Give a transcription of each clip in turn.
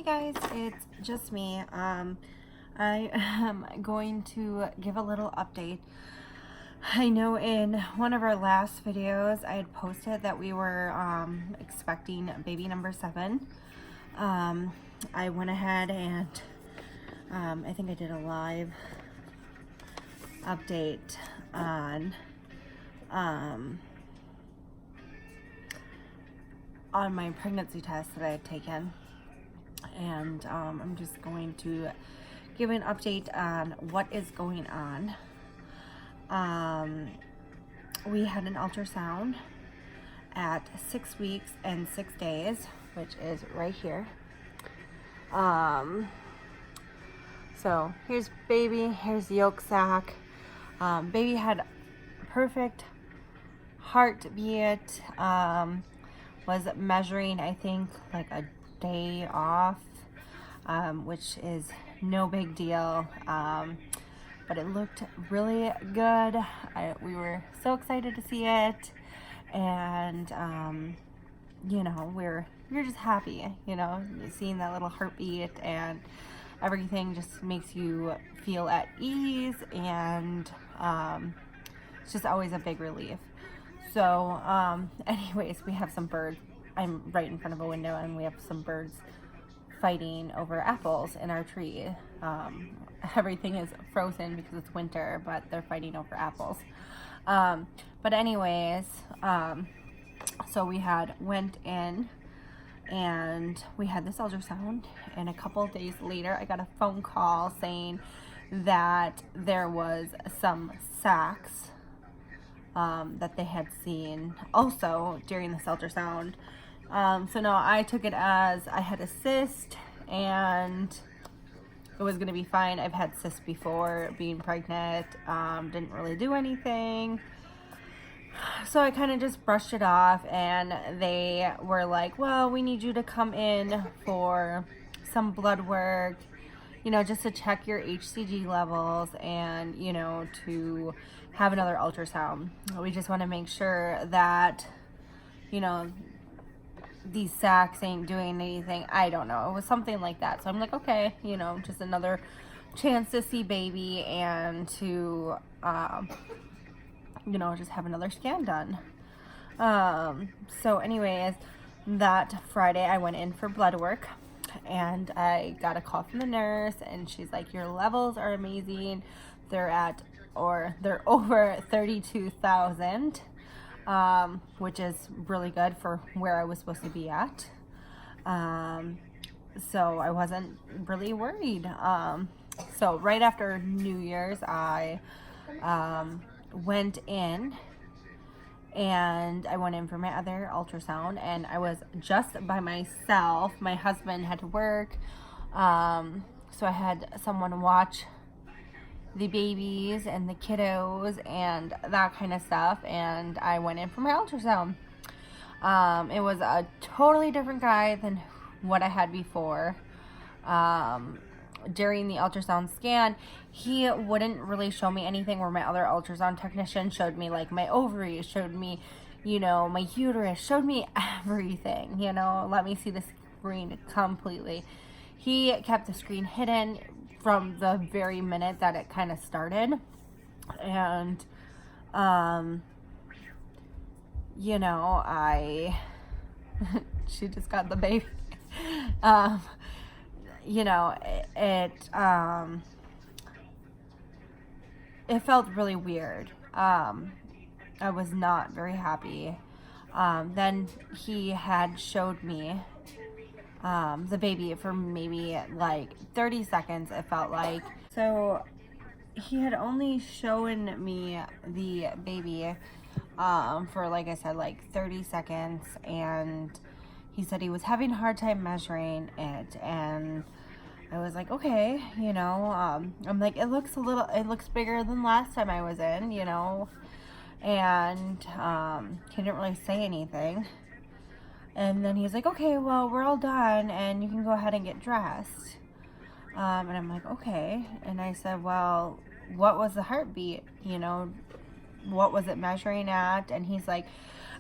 guys, it's just me. I am going to give a little update. I know in one of our last videos I had posted that we were expecting baby number 7. I went ahead and I think I did a live update on my pregnancy test that I had taken, and I'm just going to give an update on what is going on. We had an ultrasound at 6 weeks and 6 days, which is right here. So here's baby, here's the yolk sac. Baby had perfect heartbeat. Was measuring, I think, like a day off, which is no big deal. But it looked really good. We were so excited to see it, and you know, we're just happy, you know, seeing that little heartbeat, and everything just makes you feel at ease, and it's just always a big relief. So anyways, we have some birds. I'm right in front of a window, and we have some birds fighting over apples in our tree. Everything is frozen because it's winter, but they're fighting over apples. But anyways, so we went in and we had this ultrasound, and a couple of days later I got a phone call saying that there was some sacs that they had seen also during this ultrasound. So no, I took it as I had a cyst and it was gonna be fine. I've had cysts before being pregnant, didn't really do anything. So I kind of just brushed it off, and they were like, well, we need you to come in for some blood work, you know, just to check your HCG levels, and, you know, to have another ultrasound. We just want to make sure that, you know, these sacs ain't doing anything. I don't know. It was something like that. So I'm like, okay, you know, just another chance to see baby and to, you know, just have another scan done. So anyways, that Friday I went in for blood work, and I got a call from the nurse, and she's like, your levels are amazing. They're over 32,000, which is really good for where I was supposed to be at. So I wasn't really worried. So right after New Year's, I went in, and I went in for my other ultrasound, and I was just by myself. My husband had to work, so I had someone watch the babies and the kiddos and that kind of stuff, and I went in for my ultrasound. It was a totally different guy than what I had before. During the ultrasound scan, he wouldn't really show me anything, where my other ultrasound technician showed me like my ovaries, showed me, you know, my uterus, showed me everything, you know, let me see the screen completely. He kept the screen hidden from the very minute that it kind of started. And you know, she just got the baby. You know, it felt really weird. I was not very happy. Then he had showed me the baby for maybe like 30 seconds, it felt like. So he had only shown me the baby for, like I said, like 30 seconds, and he said he was having a hard time measuring it, and I was like, okay, you know, I'm like, it looks bigger than last time I was in, you know, and he didn't really say anything. And then he's like, okay, well, we're all done, and you can go ahead and get dressed. And I'm like, okay. And I said, well, what was the heartbeat? You know, what was it measuring at? And he's like,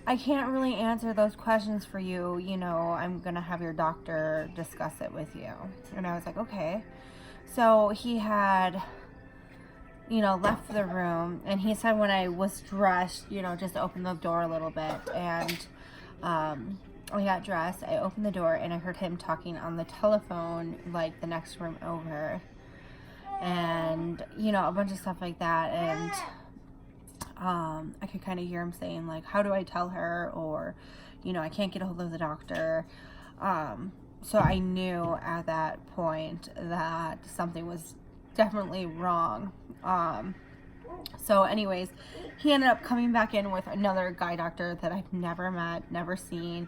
I can't really answer those questions for you. You know, I'm going to have your doctor discuss it with you. And I was like, okay. So he had, you know, left the room, and he said when I was dressed, you know, just open the door a little bit. And I got dressed, I opened the door, and I heard him talking on the telephone, like the next room over. And, you know, a bunch of stuff like that. And I could kind of hear him saying, like, how do I tell her? Or, you know, I can't get a hold of the doctor. So I knew at that point that something was definitely wrong. So anyways, he ended up coming back in with another guy doctor that I've never met, never seen.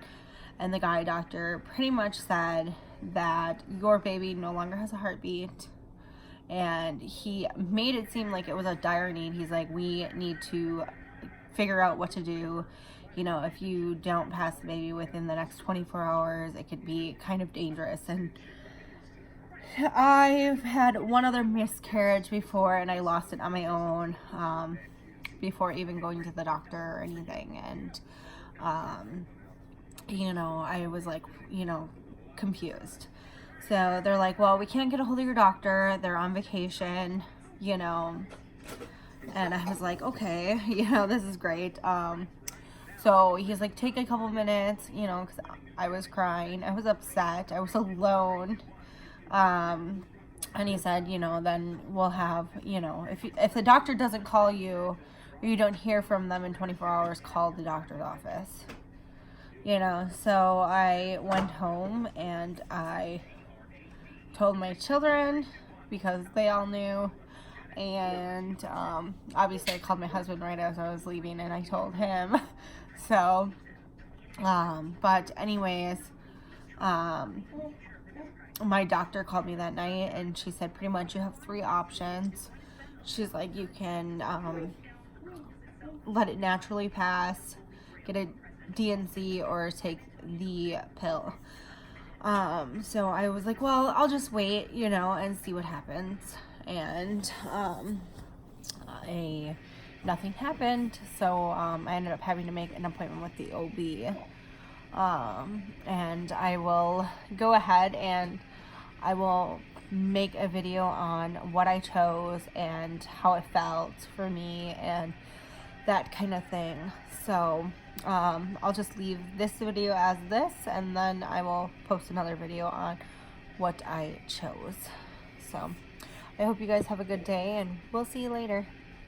And the guy doctor pretty much said that your baby no longer has a heartbeat. And he made it seem like it was a dire need. He's like, we need to figure out what to do. You know, if you don't pass the baby within the next 24 hours, it could be kind of dangerous. And I've had one other miscarriage before, and I lost it on my own before even going to the doctor or anything. And, you know, I was like, you know, confused. So they're like, well, we can't get a hold of your doctor. They're on vacation, you know. And I was like, okay, you know, this is great. So he's like, take a couple minutes, you know, because I was crying. I was upset. I was alone. And he said, you know, then we'll have, you know, if the doctor doesn't call you or you don't hear from them in 24 hours, call the doctor's office. You know, so I went home and I told my children because they all knew. And obviously I called my husband right as I was leaving and I told him. So, but anyways, my doctor called me that night and she said pretty much you have 3 options. She's like, you can let it naturally pass, get a DNC, or take the pill. So I was like, well, I'll just wait, you know, and see what happens. And nothing happened. So I ended up having to make an appointment with the OB. And I will go ahead and I will make a video on what I chose and how it felt for me and that kind of thing. So I'll just leave this video as this, and then I will post another video on what I chose. So I hope you guys have a good day, and we'll see you later.